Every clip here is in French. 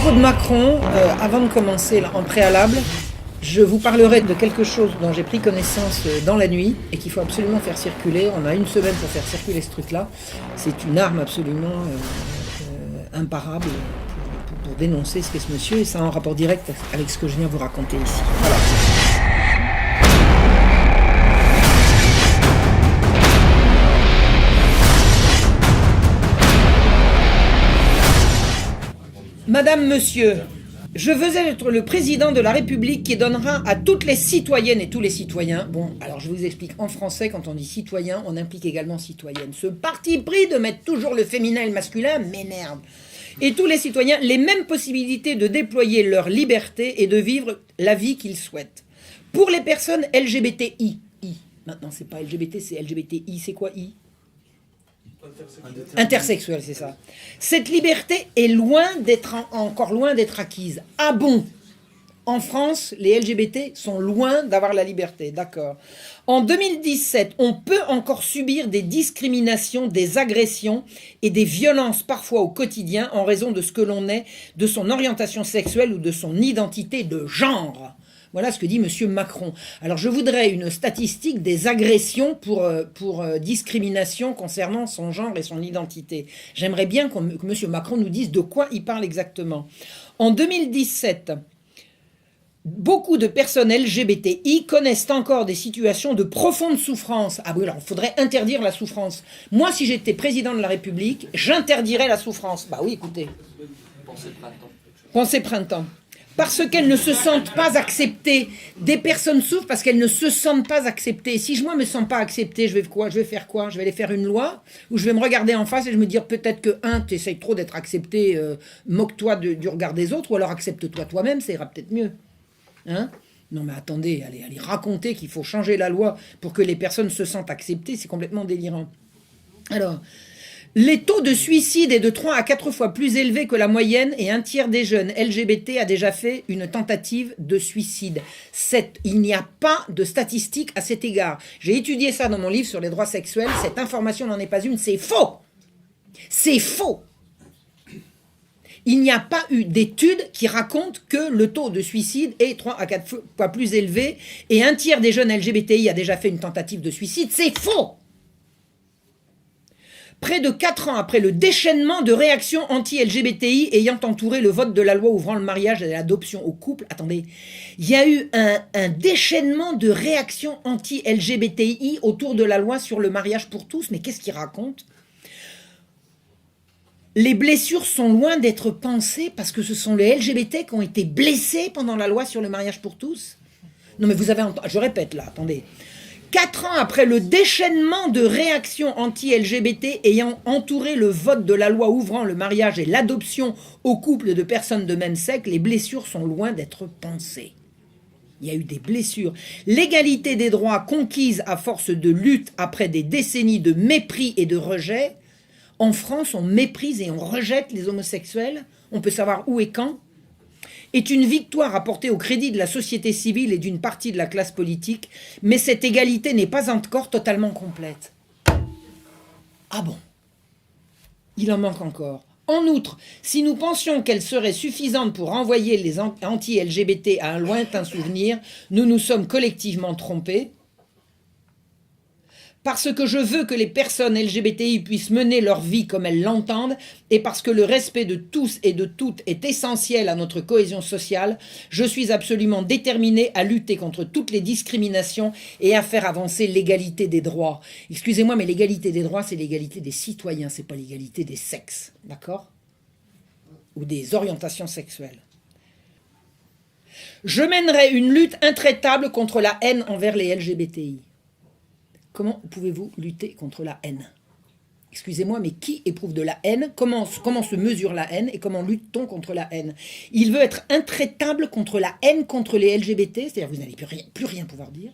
propos de Macron, avant de commencer en préalable, je vous parlerai de quelque chose dont j'ai pris connaissance dans la nuit et qu'il faut absolument faire circuler. On a une semaine pour faire circuler ce truc-là. C'est une arme absolument imparable pour dénoncer ce qu'est ce monsieur, et ça a un rapport direct avec ce que je viens vous raconter ici. Voilà. Madame, monsieur, je veux être le président de la République qui donnera à toutes les citoyennes et tous les citoyens... Bon, alors je vous explique, en français, quand on dit citoyen, on implique également citoyenne. Ce parti pris de mettre toujours le féminin et le masculin m'énerve. Et tous les citoyens, les mêmes possibilités de déployer leur liberté et de vivre la vie qu'ils souhaitent. Pour les personnes LGBTI, maintenant c'est pas LGBT, c'est LGBTI, c'est quoi I? Intersexuel, c'est ça. Cette liberté est encore loin d'être acquise. Ah bon? En France, les LGBT sont loin d'avoir la liberté, d'accord. En 2017, on peut encore subir des discriminations, des agressions et des violences parfois au quotidien en raison de ce que l'on est, de son orientation sexuelle ou de son identité de genre. Voilà ce que dit M. Macron. Alors je voudrais une statistique des agressions pour discrimination concernant son genre et son identité. J'aimerais bien que M. Macron nous dise de quoi il parle exactement. En 2017, beaucoup de personnes LGBTI connaissent encore des situations de profonde souffrance. Ah oui, alors il faudrait interdire la souffrance. Moi, si j'étais président de la République, j'interdirais la souffrance. Bah oui, écoutez. Pensez printemps. Parce qu'elles ne se sentent pas acceptées. Des personnes souffrent parce qu'elles ne se sentent pas acceptées. Si moi ne me sens pas acceptée, je vais faire quoi? Je vais aller faire une loi où je vais me regarder en face et je me dire peut-être que, tu essayes trop d'être accepté, moque-toi du regard des autres, ou alors accepte-toi toi-même, ça ira peut-être mieux. Hein? Non mais attendez, allez raconter qu'il faut changer la loi pour que les personnes se sentent acceptées, c'est complètement délirant. Alors... les taux de suicide est de 3 à 4 fois plus élevé que la moyenne et un tiers des jeunes LGBT a déjà fait une tentative de suicide. Il n'y a pas de statistiques à cet égard. J'ai étudié ça dans mon livre sur les droits sexuels. Cette information n'en est pas une. C'est faux. C'est faux. Il n'y a pas eu d'études qui racontent que le taux de suicide est 3 à 4 fois plus élevé et un tiers des jeunes LGBTI a déjà fait une tentative de suicide. C'est faux. Près de 4 ans après le déchaînement de réactions anti-LGBTI ayant entouré le vote de la loi ouvrant le mariage et l'adoption au couple, attendez, il y a eu un déchaînement de réactions anti-LGBTI autour de la loi sur le mariage pour tous. Mais qu'est-ce qu'il raconte? Les blessures sont loin d'être pensées parce que ce sont les LGBT qui ont été blessés pendant la loi sur le mariage pour tous. Non mais vous avez entendu, je répète là, attendez. 4 ans après le déchaînement de réactions anti-LGBT ayant entouré le vote de la loi ouvrant le mariage et l'adoption au couple de personnes de même sexe, les blessures sont loin d'être pensées. Il y a eu des blessures. L'égalité des droits conquise à force de lutte après des décennies de mépris et de rejet. En France, on méprise et on rejette les homosexuels. On peut savoir où et quand. Est une victoire apportée au crédit de la société civile et d'une partie de la classe politique, mais cette égalité n'est pas encore totalement complète. Ah bon? Il en manque encore. En outre, si nous pensions qu'elle serait suffisante pour renvoyer les anti-LGBT à un lointain souvenir, nous nous sommes collectivement trompés. Parce que je veux que les personnes LGBTI puissent mener leur vie comme elles l'entendent et parce que le respect de tous et de toutes est essentiel à notre cohésion sociale, je suis absolument déterminé à lutter contre toutes les discriminations et à faire avancer l'égalité des droits. Excusez-moi, mais l'égalité des droits, c'est l'égalité des citoyens, c'est pas l'égalité des sexes, d'accord? Ou des orientations sexuelles. Je mènerai une lutte intraitable contre la haine envers les LGBTI. Comment pouvez-vous lutter contre la haine? Excusez-moi, mais qui éprouve de la haine? Comment se mesure la haine et comment lutte-t-on contre la haine? Il veut être intraitable contre la haine contre les LGBT, c'est-à-dire que vous n'allez plus rien pouvoir dire.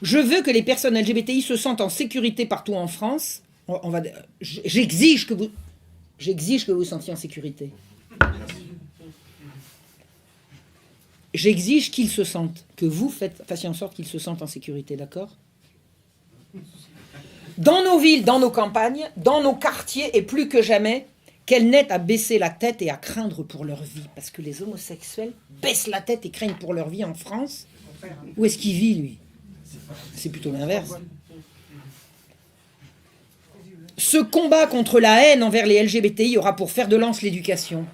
Je veux que les personnes LGBTI se sentent en sécurité partout en France. J'exige que vous vous sentiez en sécurité. J'exige qu'ils se sentent, que vous fassiez en sorte qu'ils se sentent en sécurité, d'accord? Dans nos villes, dans nos campagnes, dans nos quartiers et plus que jamais, qu'elles n'aient à baisser la tête et à craindre pour leur vie. Parce que les homosexuels baissent la tête et craignent pour leur vie en France. Où est-ce qu'il vit, lui? C'est plutôt l'inverse. Ce combat contre la haine envers les LGBTI aura pour fer de lance l'éducation.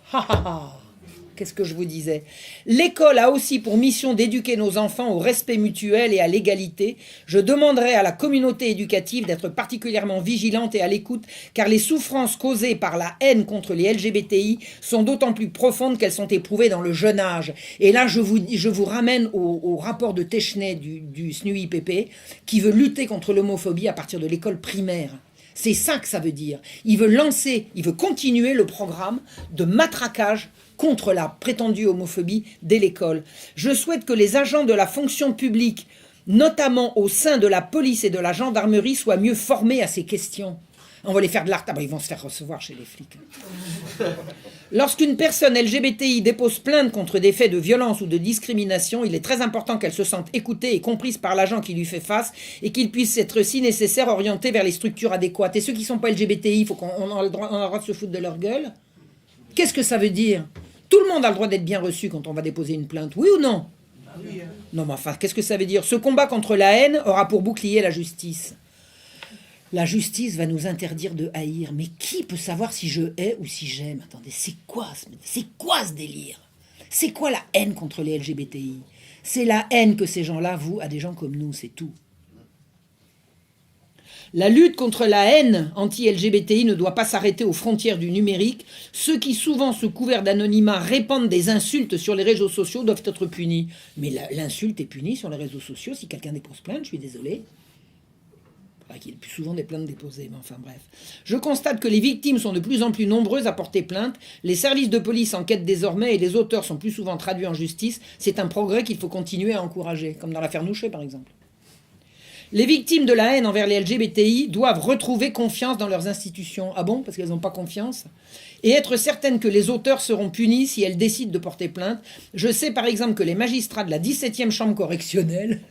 Qu'est-ce que je vous disais? L'école a aussi pour mission d'éduquer nos enfants au respect mutuel et à l'égalité. Je demanderai à la communauté éducative d'être particulièrement vigilante et à l'écoute, car les souffrances causées par la haine contre les LGBTI sont d'autant plus profondes qu'elles sont éprouvées dans le jeune âge. Et là, je vous ramène au rapport de Techenet du SNUIPP, qui veut lutter contre l'homophobie à partir de l'école primaire. C'est ça que ça veut dire. Il veut continuer le programme de matraquage contre la prétendue homophobie dès l'école. Je souhaite que les agents de la fonction publique, notamment au sein de la police et de la gendarmerie, soient mieux formés à ces questions. On va les faire de l'art. Ils vont se faire recevoir chez les flics. Lorsqu'une personne LGBTI dépose plainte contre des faits de violence ou de discrimination, il est très important qu'elle se sente écoutée et comprise par l'agent qui lui fait face et qu'il puisse être, si nécessaire, orienté vers les structures adéquates. Et ceux qui ne sont pas LGBTI, il faut qu'on a le droit de se foutre de leur gueule. Qu'est-ce que ça veut dire? Tout le monde a le droit d'être bien reçu quand on va déposer une plainte, oui ou non? Non, mais enfin, qu'est-ce que ça veut dire? Ce combat contre la haine aura pour bouclier la justice. La justice va nous interdire de haïr. Mais qui peut savoir si je hais ou si j'aime? Attendez, c'est quoi ce délire? C'est quoi la haine contre les LGBTI? C'est la haine que ces gens-là vouent à des gens comme nous, c'est tout. La lutte contre la haine anti-LGBTI ne doit pas s'arrêter aux frontières du numérique. Ceux qui, souvent sous couvert d'anonymat, répandent des insultes sur les réseaux sociaux doivent être punis. Mais l'insulte est punie sur les réseaux sociaux. Si quelqu'un dépose plainte, je suis désolé. Qu'il y ait plus souvent des plaintes déposées, mais enfin bref. Je constate que les victimes sont de plus en plus nombreuses à porter plainte. Les services de police enquêtent désormais et les auteurs sont plus souvent traduits en justice. C'est un progrès qu'il faut continuer à encourager, comme dans l'affaire Nouchet par exemple. Les victimes de la haine envers les LGBTI doivent retrouver confiance dans leurs institutions. Ah bon? Parce qu'elles n'ont pas confiance? Et être certaines que les auteurs seront punis si elles décident de porter plainte. Je sais par exemple que les magistrats de la 17e chambre correctionnelle,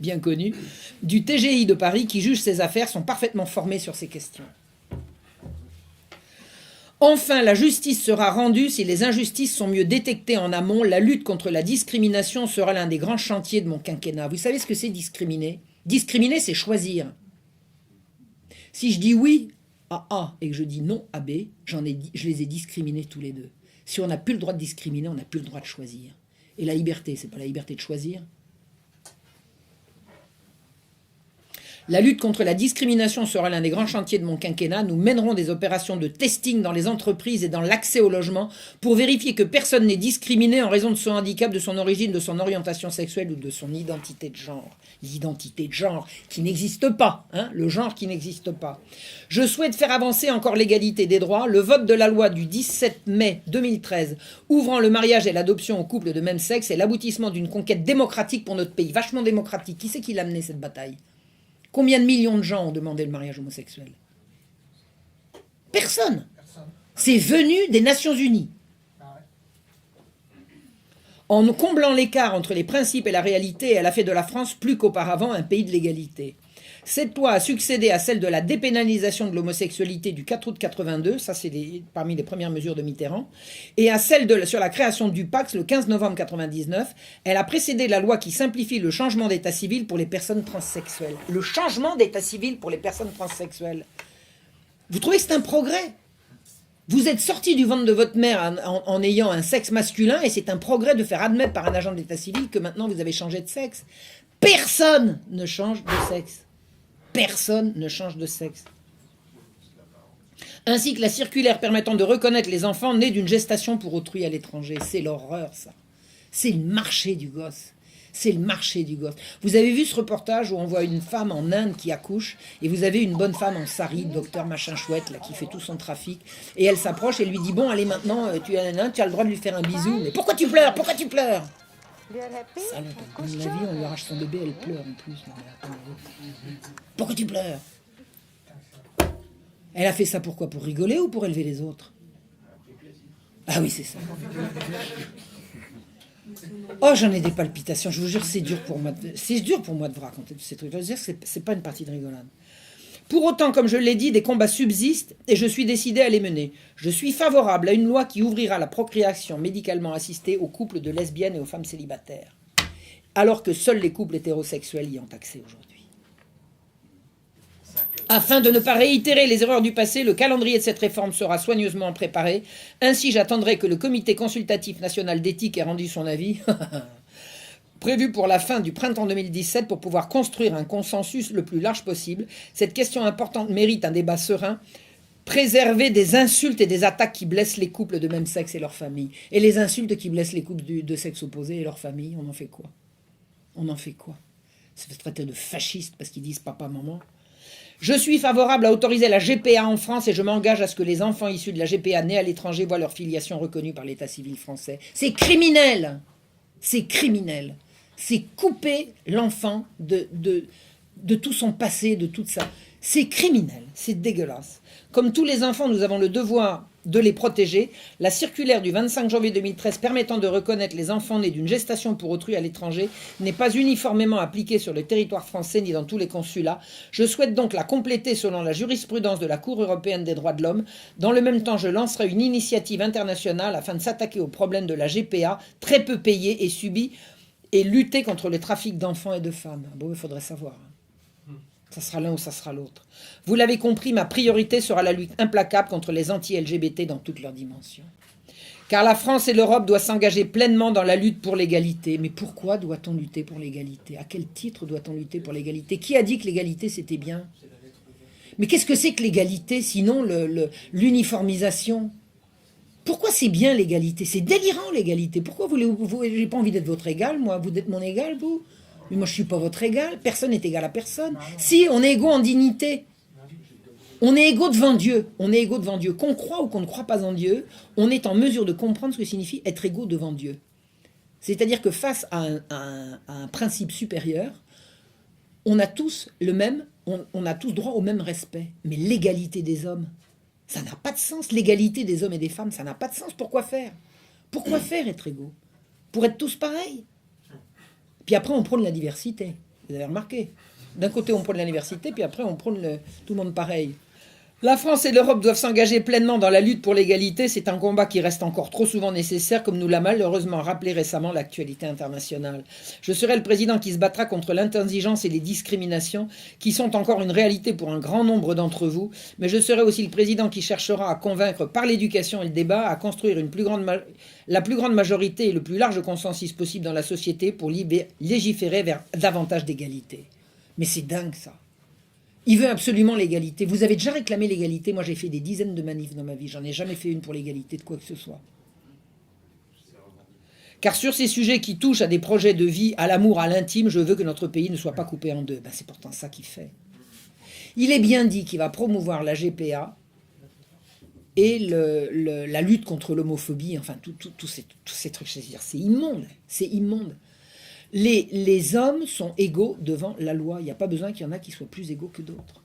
bien connue, du TGI de Paris, qui jugent ces affaires, sont parfaitement formés sur ces questions. Enfin, la justice sera rendue si les injustices sont mieux détectées en amont. La lutte contre la discrimination sera l'un des grands chantiers de mon quinquennat. Vous savez ce que c'est discriminer? Discriminer, c'est choisir. Si je dis oui à A et que je dis non à B, je les ai discriminés tous les deux. Si on n'a plus le droit de discriminer, on n'a plus le droit de choisir. Et la liberté, c'est pas la liberté de choisir? La lutte contre la discrimination sera l'un des grands chantiers de mon quinquennat. Nous mènerons des opérations de testing dans les entreprises et dans l'accès au logement pour vérifier que personne n'est discriminé en raison de son handicap, de son origine, de son orientation sexuelle ou de son identité de genre. L'identité de genre qui n'existe pas, le genre qui n'existe pas. Je souhaite faire avancer encore l'égalité des droits. Le vote de la loi du 17 mai 2013 ouvrant le mariage et l'adoption aux couples de même sexe est l'aboutissement d'une conquête démocratique pour notre pays, vachement démocratique. Qui c'est qui l'a mené cette bataille? Combien de millions de gens ont demandé le mariage homosexuel? Personne. C'est venu des Nations Unies. En comblant l'écart entre les principes et la réalité, elle a fait de la France plus qu'auparavant un pays de l'égalité. Cette loi a succédé à celle de la dépénalisation de l'homosexualité du 4 août 82, ça c'est parmi les premières mesures de Mitterrand, et à celle sur la création du Pacs le 15 novembre 99. Elle a précédé la loi qui simplifie le changement d'état civil pour les personnes transsexuelles. Le changement d'état civil pour les personnes transsexuelles. Vous trouvez que c'est un progrès? Vous êtes sorti du ventre de votre mère en ayant un sexe masculin et c'est un progrès de faire admettre par un agent d'état civil que maintenant vous avez changé de sexe. Personne ne change de sexe. Personne ne change de sexe. Ainsi que la circulaire permettant de reconnaître les enfants nés d'une gestation pour autrui à l'étranger. C'est l'horreur, ça. C'est le marché du gosse. C'est le marché du gosse. Vous avez vu ce reportage où on voit une femme en Inde qui accouche et vous avez une bonne femme en sari, docteur machin chouette, là, qui fait tout son trafic. Et elle s'approche et lui dit, bon, allez maintenant, tu as le droit de lui faire un bisou. Mais pourquoi tu pleures? Pourquoi tu pleures? Salope, comme la vie, on lui arrache son bébé, elle pleure en plus. Pourquoi tu pleures? Elle a fait ça pourquoi? Pour rigoler ou pour élever les autres? Ah oui, c'est ça. Oh, j'en ai des palpitations, je vous jure, c'est dur pour moi. C'est dur pour moi de vous raconter tous ces trucs. Je veux dire, c'est pas une partie de rigolade. Pour autant, comme je l'ai dit, des combats subsistent et je suis décidé à les mener. Je suis favorable à une loi qui ouvrira la procréation médicalement assistée aux couples de lesbiennes et aux femmes célibataires, alors que seuls les couples hétérosexuels y ont accès aujourd'hui. Afin de ne pas réitérer les erreurs du passé, le calendrier de cette réforme sera soigneusement préparé. Ainsi, j'attendrai que le Comité consultatif national d'éthique ait rendu son avis, prévu pour la fin du printemps 2017, pour pouvoir construire un consensus le plus large possible. Cette question importante mérite un débat serein. Préserver des insultes et des attaques qui blessent les couples de même sexe et leurs familles. Et les insultes qui blessent les couples de sexe opposé et leurs familles, on en fait quoi? On en fait quoi? Se fait traiter de fascistes parce qu'ils disent papa, maman. Je suis favorable à autoriser la GPA en France et je m'engage à ce que les enfants issus de la GPA nés à l'étranger voient leur filiation reconnue par l'état civil français. C'est criminel. C'est criminel. C'est couper l'enfant de tout son passé, de tout ça. C'est criminel. C'est dégueulasse. Comme tous les enfants, nous avons le devoir de les protéger. La circulaire du 25 janvier 2013 permettant de reconnaître les enfants nés d'une gestation pour autrui à l'étranger n'est pas uniformément appliquée sur le territoire français ni dans tous les consulats. Je souhaite donc la compléter selon la jurisprudence de la Cour européenne des droits de l'homme. Dans le même temps, je lancerai une initiative internationale afin de s'attaquer au problème de la GPA, très peu payée et subie, et lutter contre le trafic d'enfants et de femmes. Bon, il faudrait savoir. Ça sera l'un ou ça sera l'autre. Vous l'avez compris, ma priorité sera la lutte implacable contre les anti-LGBT dans toutes leurs dimensions. Car la France et l'Europe doivent s'engager pleinement dans la lutte pour l'égalité. Mais pourquoi doit-on lutter pour l'égalité? À quel titre doit-on lutter pour l'égalité? Qui a dit que l'égalité c'était bien? Mais qu'est-ce que c'est que l'égalité sinon l'uniformisation? Pourquoi c'est bien l'égalité? C'est délirant l'égalité. Pourquoi j'ai pas envie d'être votre égal, moi? Vous êtes mon égal, vous? Mais moi, je ne suis pas votre égal. Personne n'est égal à personne. Si, on est égaux en dignité. On est égaux devant Dieu. On est égaux devant Dieu. Qu'on croit ou qu'on ne croit pas en Dieu, on est en mesure de comprendre ce que signifie être égaux devant Dieu. C'est-à-dire que face à un principe supérieur, on a tous le même, on a tous droit au même respect. Mais l'égalité des hommes, ça n'a pas de sens. L'égalité des hommes et des femmes, ça n'a pas de sens. Pourquoi faire? Pourquoi faire être égaux? Pour être tous pareils? Puis après, on prône la diversité. Vous avez remarqué? D'un côté, on prône la diversité, puis après, on prône tout le monde pareil. La France et l'Europe doivent s'engager pleinement dans la lutte pour l'égalité. C'est un combat qui reste encore trop souvent nécessaire, comme nous l'a malheureusement rappelé récemment l'actualité internationale. Je serai le président qui se battra contre l'intransigeance et les discriminations, qui sont encore une réalité pour un grand nombre d'entre vous. Mais je serai aussi le président qui cherchera à convaincre par l'éducation et le débat, à construire la plus grande majorité et le plus large consensus possible dans la société pour légiférer vers davantage d'égalité. Mais c'est dingue ça. Il veut absolument l'égalité. Vous avez déjà réclamé l'égalité. Moi, j'ai fait des dizaines de manifs dans ma vie. J'en ai jamais fait une pour l'égalité de quoi que ce soit. Car sur ces sujets qui touchent à des projets de vie, à l'amour, à l'intime, je veux que notre pays ne soit pas coupé en deux. Ben, c'est pourtant ça qu'il fait. Il est bien dit qu'il va promouvoir la GPA et la lutte contre l'homophobie. Enfin, tous ces trucs. C'est immonde. C'est immonde. Les hommes sont égaux devant la loi. Il n'y a pas besoin qu'il y en a qui soient plus égaux que d'autres.